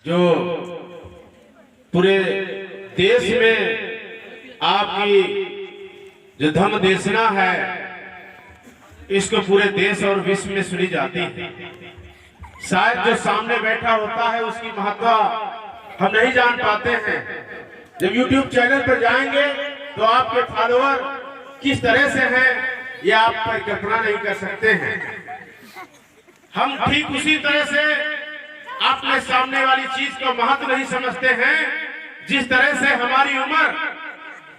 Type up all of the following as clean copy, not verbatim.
जो पूरे देश में आपकी जो धम्म देशना है, इसको पूरे देश और विश्व में सुनी जाती है। शायद जो सामने बैठा होता है उसकी महत्व हम नहीं जान पाते हैं। जब YouTube चैनल पर जाएंगे तो आपके फॉलोअर किस तरह से हैं ये आप कल्पना नहीं कर सकते हैं। हम ठीक उसी तरह से अपने सामने वाली चीज को महत्व नहीं समझते हैं जिस तरह से हमारी उम्र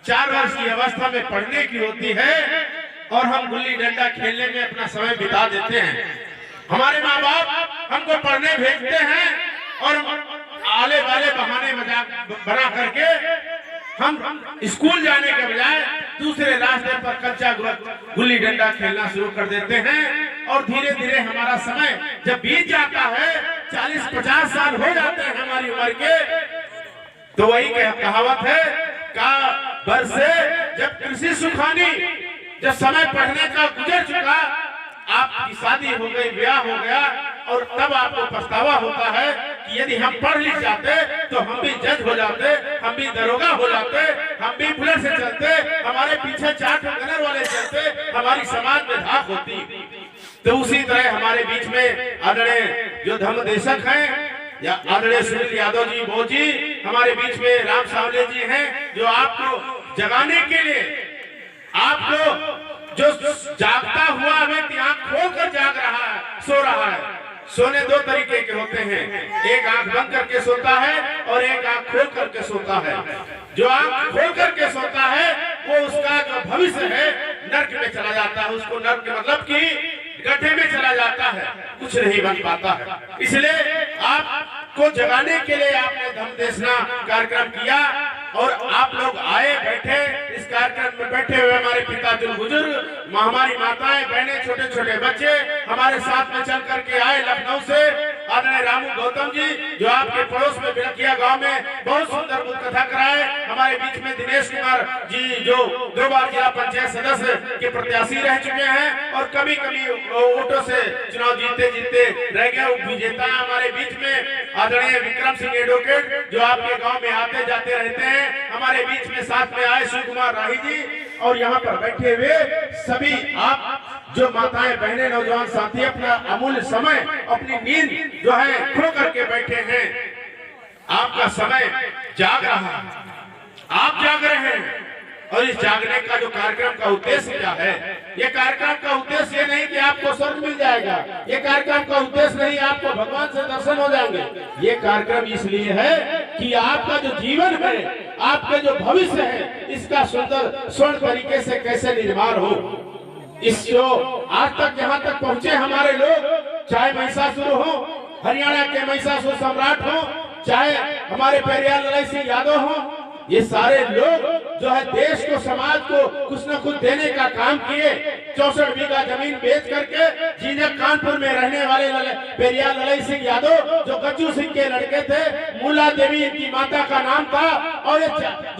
4 वर्ष की अवस्था में पढ़ने की होती है और हम गुल्ली डंडा खेलने में अपना समय बिता देते हैं। हमारे माँ बाप हमको पढ़ने भेजते हैं और आले वाले बहाने मजाक बना करके हम स्कूल जाने के बजाय दूसरे रास्ते पर कच्चा गुल्ली डंडा खेलना शुरू कर देते हैं और धीरे धीरे हमारा समय जब बीत जाता है, 40-50 साल हो जाते हैं हमारी उम्र के, तो वही कहावत है का बरसे जब कृषि सुखानी, जब समय पढ़ने का गुजर चुका, आपकी शादी हो गई, ब्याह हो गया और तब आपको पछतावा होता है कि यदि हम पढ़ लिख जाते तो हम भी जज हो जाते, हम भी दरोगा हो जाते, हम भी बुलेट से चलते, हमारे पीछे 4 गनर वाले चलते, हमारी समाज में धाक होती। तो उसी तरह हमारे बीच में आदरणीय जो धम्म देशक हैं या आदरणीय सुनील यादव जी भोज जी हमारे बीच में राम सावले जी हैं, जो आपको जगाने के लिए, आपको जो जागता हुआ व्यक्ति आंख खोलकर जाग रहा है, सो रहा है। सोने 2 तरीके के होते हैं, एक आंख बंद करके सोता है और एक आंख खोल करके सोता है। जो आंख खोल करके सोता है वो उसका जो भविष्य है नर्क में चला जाता है, उसको नर्क मतलब कि गड्ढे में चला जाता है, कुछ नहीं बन पाता है। इसलिए आपको जगाने के लिए आपने धम्म देशना कार्यक्रम किया और आप लोग आए, बैठे इस कार्यक्रम में बैठे हुए हमारे पिताजी बुजुर्ग, हमारी माताएं, बहनें, छोटे छोटे बच्चे हमारे साथ में चल करके आए लखनऊ से। आदरणीय रामू गौतम जी जो आपके पड़ोस में बिलखिया गांव में बहुत सुंदर बुद्ध कथा कराए। हमारे बीच में दिनेश कुमार जी जो 2 बार जिला पंचायत सदस्य के प्रत्याशी रह चुके हैं और कभी कभी वोटों से चुनाव जीतते जीतते रह गए, विजेता हमारे बीच में। आदरणीय विक्रम सिंह एडवोकेट जो आपके गाँव में आते जाते रहते हैं, हमारे बीच में साथ में आए शिव कुमार राही जी, और यहाँ पर बैठे हुए सभी आप जो माताएं, बहनें, नौजवान साथी अपना अमूल्य समय, अपनी नींद जो है खो करके बैठे हैं। आपका समय जाग रहा है, आप जाग रहे हैं और इस जागने का जो कार्यक्रम का उद्देश्य क्या है, ये कार्यक्रम का उद्देश्य ये नहीं कि आपको स्वर्ग मिल जाएगा, ये कार्यक्रम का उद्देश्य नहीं आपको भगवान से दर्शन हो जाएंगे। ये कार्यक्रम इसलिए है कि आपका जो जीवन है, आपके जो भविष्य है, इसका सुंदर स्वर्ण तरीके से कैसे निर्माण हो। इस जो आज तक यहाँ तक पहुँचे हमारे लोग, चाहे महिषासुर हो, हरियाणा के महिषासुर सम्राट हो, चाहे हमारे पेरियार ललाई सिंह यादव हो, ये सारे लोग जो है देश को, समाज को कुछ न कुछ देने का काम किए। 64 बीघा जमीन बेच करके जीनक कानपुर में रहने वाले पेरियार ललाई सिंह यादव जो गज्जू सिंह के लड़के थे, मूला देवी इनकी माता का नाम था, और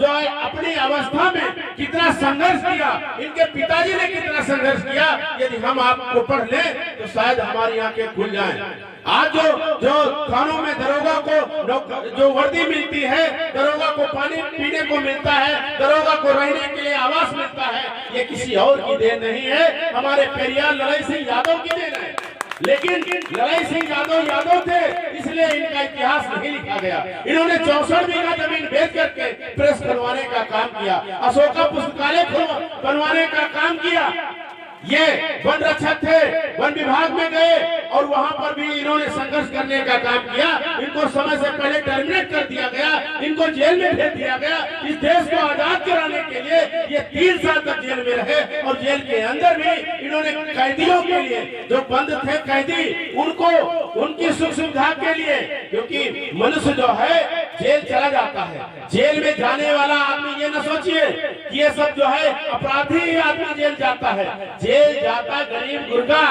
जो है अपनी अवस्था में कितना संघर्ष किया, इनके पिताजी ने कितना संघर्ष किया। यदि हम आपको पढ़ लें तो शायद हमारी आंखें खुल जाएं। आज जो थानों में दरोगा को जो वर्दी मिलती है, दरोगा को पानी पीने को मिलता है, दरोगा को रहने के लिए आवास मिलता है, ये किसी और की देन नहीं है, हमारे पेरियार ललाई सिंह यादव की देन है। लेकिन ललाई सिंह यादव थे, इसलिए इनका इतिहास नहीं लिखा गया। इन्होंने 64 बीघा जमीन बेच करके प्रेस बनवाने का काम किया, अशोका पुस्तकालय बनवाने का काम किया। ये वन रक्षक थे, वन विभाग में गए और वहां पर भी इन्होंने संघर्ष करने का काम किया। इनको समय से पहले टर्मिनेट कर दिया गया, इनको जेल में भेज दिया गया। इस देश को आजाद कराने के लिए ये 3 साल तक जेल में रहे और जेल के अंदर भी इन्होंने कैदियों के लिए, जो बंद थे कैदी, उनको उनकी सुख सुविधा के लिए, क्योंकि मनुष्य जो है जेल चला जाता है, जेल में जाने वाला आदमी ये न सोचिए कि ये सब जो है अपराधी ही आदमी जेल जाता है। जेल जाता गरीब गुर्गा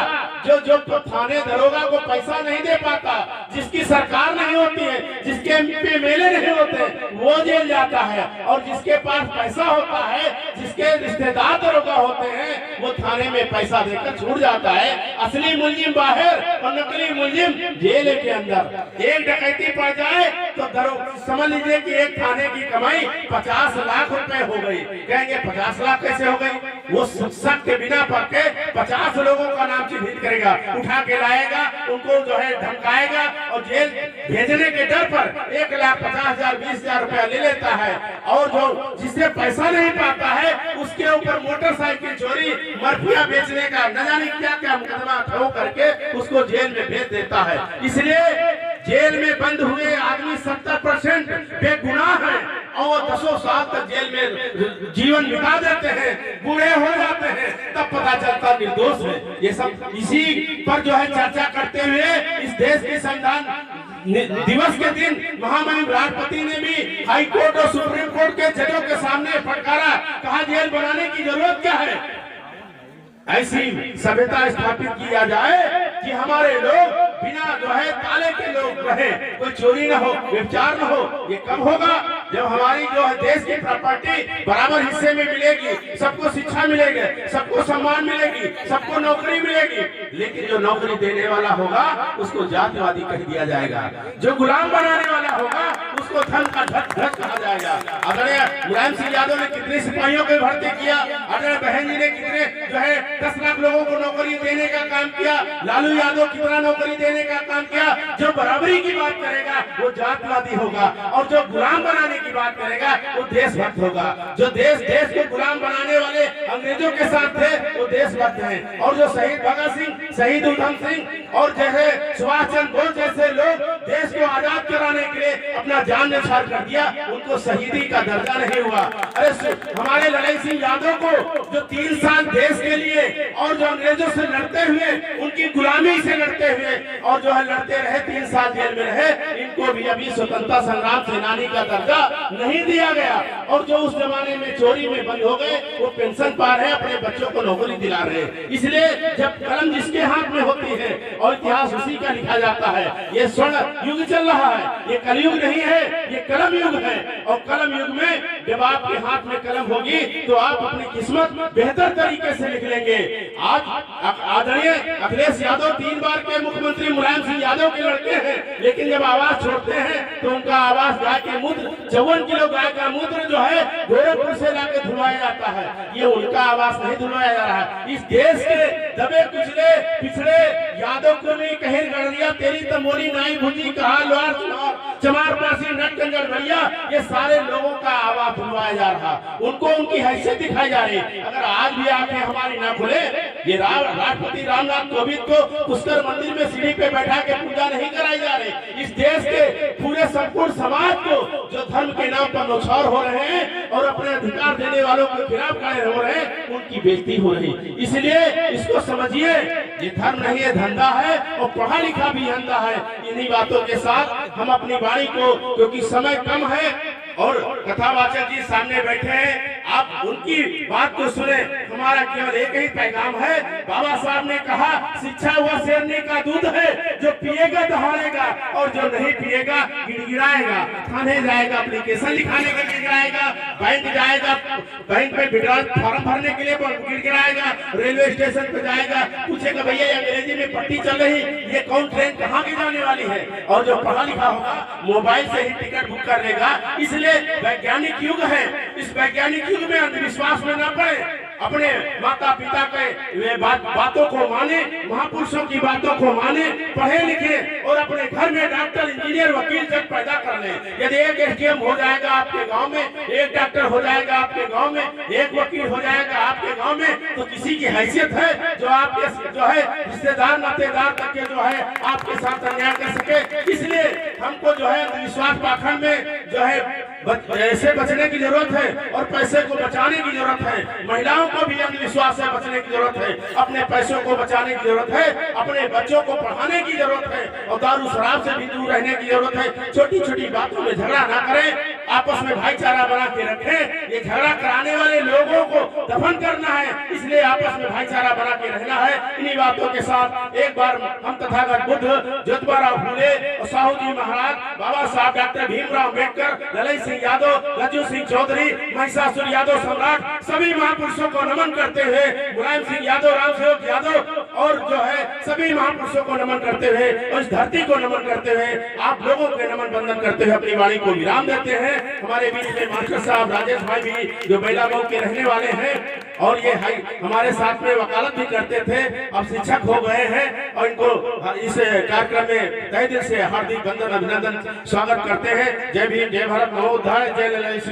जो थाने दरोगा को पैसा नहीं दे पाता, जिसकी सरकार नहीं होती है, जिसके पे मेले नहीं होते, वो जेल जाता है। और जिसके पास पैसा होता है, जिसके रिश्तेदार दरोगा होते हैं, वो थाने में पैसा देकर छूट जाता है। असली मुलजिम बाहर और नकली मुलजिम जेल के अंदर। एक डकैती पड़ जाए तो समझ लीजिए कि एक थाने की कमाई 50 लाख रुपए हो गई। कहेंगे 50 लाख कैसे हो गई? वो शक के बिना पढ़ के 50 लोगों का नाम चिन्हित करेगा, उठा के लाएगा, उनको जो है धमकाएगा और जेल भेजने के डर पर 1,50,000 20,000 रुपया ले लेता है। और जो जिससे पैसा नहीं पाता है उसके ऊपर मोटरसाइकिल चोरी, मरफिया बेचने का न जाने क्या क्या मुकदमा ठो करके उसको जेल में भेज देता है। इसलिए जेल में बंद हुए आदमी 70% बेगुनाह है और 10 साल तक जेल में जीवन बिता देते हैं, बूढ़े हो जाते हैं, तब पता चलता निर्दोष है। ये सब इसी पर जो है चर्चा करते हुए इस देश के संविधान दिवस के दिन महामहिम राष्ट्रपति ने भी हाई कोर्ट और सुप्रीम कोर्ट के जजों के सामने फटकारा, कहा जेल बनाने की जरूरत क्या है? ऐसी सभ्यता स्थापित किया जाए कि हमारे लोग बिना जो है ताले के लोग रहे, कोई चोरी न हो, व्यभिचार न हो। ये कब होगा? जब हमारी जो है देश की प्रॉपर्टी बराबर हिस्से में मिलेगी, सबको शिक्षा मिलेगी, सबको सम्मान मिलेगी, सबको नौकरी मिलेगी। लेकिन जो नौकरी देने वाला होगा उसको जातिवादी कह दिया जाएगा, जो गुलाम बनाने वाला होगा उसको धन का ढक कहा जाएगा। आदरणीय मुलायम सिंह यादव ने कितने सिपाहियों को भर्ती किया, आदरणीय बहन जी ने कितने जो है 10 लाख लोगों को नौकरी देने का काम किया, लालू यादव कितना नौकरी देने का काम किया। जो बराबरी की बात करेगा वो जातिवादी होगा और जो गुलाम बनाने की बात करेगा वो देशभक्त होगा। जो देश को गुलाम बनाने वाले अंग्रेजों के साथ थे वो देशभक्त हैं। और जो शहीद भगत सिंह, शहीद उधम सिंह और जैसे सुभाष चंद्र बोस जैसे लोग देश को आजाद कराने के लिए अपना जान न्यौछावर कर दिया, उनको शहीदी का दर्जा नहीं हुआ। अरे हमारे लड़ाई सिंह यादव को जो 3 साल देश के लिए और जो अंग्रेजों से लड़ते हुए, उनकी गुलामी से लड़ते हुए और जो है लड़ते रहे, 3 साल जेल में रहे, इनको भी अभी स्वतंत्रता संग्राम सेनानी का दर्जा नहीं दिया गया। और जो उस जमाने में चोरी में बंद हो गए वो पेंशन पा रहे, अपने बच्चों को नौकरी दिला रहे। इसलिए जब कलम जिसके हाथ में होती है और इतिहास उसी का लिखा जाता है। ये स्वर्ण युग चल रहा है, ये कलयुग नहीं है, ये कलम युग है। और कलम युग में जब आपके हाथ में कलम होगी तो आप अपनी किस्मत बेहतर तरीके से लिख लेंगे। आज आदरणीय अखिलेश यादव 3 बार के मुख्यमंत्री मुलायम सिंह यादव के लड़के हैं, लेकिन जब आवाज छोड़ते हैं तो उनका आवाज गाय के मूत्र 54 किलो गाय का मूत्र जो है गोरखपुर से लाके धुलवाया जाता है। ये उनका आवाज नहीं धुलवाया जा रहा है। इस देश के दबे कुचले पिछड़े यादव को नहीं कहीं गड़रिया तेरी तमोली नाई भुजी कहा लोहार चमार पासी नट कंजर भैया, ये सारे लोगों का आवाज धुलवाया जा रहा, उनको उनकी हैसियत दिखाई जा रही। अगर आज भी आंखें हमारी ना खुले, ये राष्ट्रपति रामनाथ कोविंद को पुष्कर मंदिर में सीढ़ी पे बैठा के पूजा नहीं कराई जा रही। इस देश के पूरे संपूर्ण समाज को जो धर्म के नाम पर न्यौछावर हो रहे हैं और अपने अधिकार देने वालों के खिलाफ खड़े हो रहे हैं, उनकी बेइज्जती हो रही। इसलिए इसको समझिए, ये धर्म नहीं है, धंधा है और पढ़ा लिखा भी धंधा है। इन्हीं बातों के साथ हम अपनी वाणी को, क्योंकि समय कम है और कथावाचक जी सामने बैठे हैं, आप उनकी बात को सुने। हमारा केवल एक ही पैगाम है। बाबा साहब ने कहा शिक्षा वह शेरनी का दूध है, जो पिएगा दहाड़ेगा और जो नहीं पिएगा गिड़गिड़ाएगा। थाने जाएगा, एप्लीकेशन लिखाने के लिए गिड़गिड़ाएगा, बैंक जाएगा, बैंक में विड्रॉल फॉर्म भरने के लिए गिड़गिड़ाएगा, रेलवे स्टेशन पे जाएगा, पूछेगा भैया अंग्रेजी में पट्टी चल रही, ये कौन ट्रेन कहाँ की जाने वाली है। और जो पढ़ा लिखा होगा मोबाइल से ही टिकट बुक कर लेगा। इसलिए वैज्ञानिक युग है, इस वैज्ञानिक युग में अंधविश्वास में न पड़े, अपने माता पिता के बातों को माने, महापुरुषों की बातों को माने, पढ़े लिखे और अपने घर में डॉक्टर, इंजीनियर, वकील जब पैदा कर ले। यदि एक एसडीएम हो जाएगा आपके गांव में, एक डॉक्टर हो जाएगा आपके गांव में, एक वकील हो जाएगा आपके गांव में, तो किसी की हैसियत है जो आपके जो है रिश्तेदार नातेदार तक के जो है आपके साथ अन्याय कर सके। इसलिए हमको जो है अंधविश्वास पाखंड में जो है ऐसे बचने की जरूरत है और पैसे को बचाने की जरूरत है। महिलाओं को भी अंधविश्वास से बचने की जरूरत है, अपने पैसों को बचाने की जरूरत है, अपने बच्चों को पढ़ाने की जरूरत है और दारू शराब से भी दूर रहने की जरूरत है। छोटी छोटी बातों में झगड़ा ना करें, आपस में भाईचारा बना के रखें। ये झगड़ा कराने वाले लोगों को दफन करना है, इसलिए आपस में भाईचारा बना के रहना है। इन्हीं बातों के साथ एक बार हम तथागत बुद्ध, ज्योतिबा राव फूले और साहू जी महाराज, बाबा साहब डॉक्टर भीमराव अम्बेडकर, ललित सिंह यादव, गज्जू सिंह चौधरी, महिषासुर यादव सम्राट, सभी महापुरुषों को नमन करते हुए, मुलायम सिंह यादव, राम सेवक यादव और जो है सभी महापुरुषों को नमन करते हुए और इस धरती को नमन करते हुए आप लोगों के नमन बंदन करते हुए अपनी वाणी को विराम देते हैं। हमारे बीच में मास्टर साहब राजेश भाई भी जो बेलागांव के रहने वाले हैं और ये हमारे साथ में वकालत भी करते थे, अब शिक्षक हो गए हैं और इनको इस कार्यक्रम में तहे दिल से हार्दिक वंदन अभिनंदन स्वागत करते हैं। जय भीम, जय भारत, नमो बुद्धाय, जय ललित।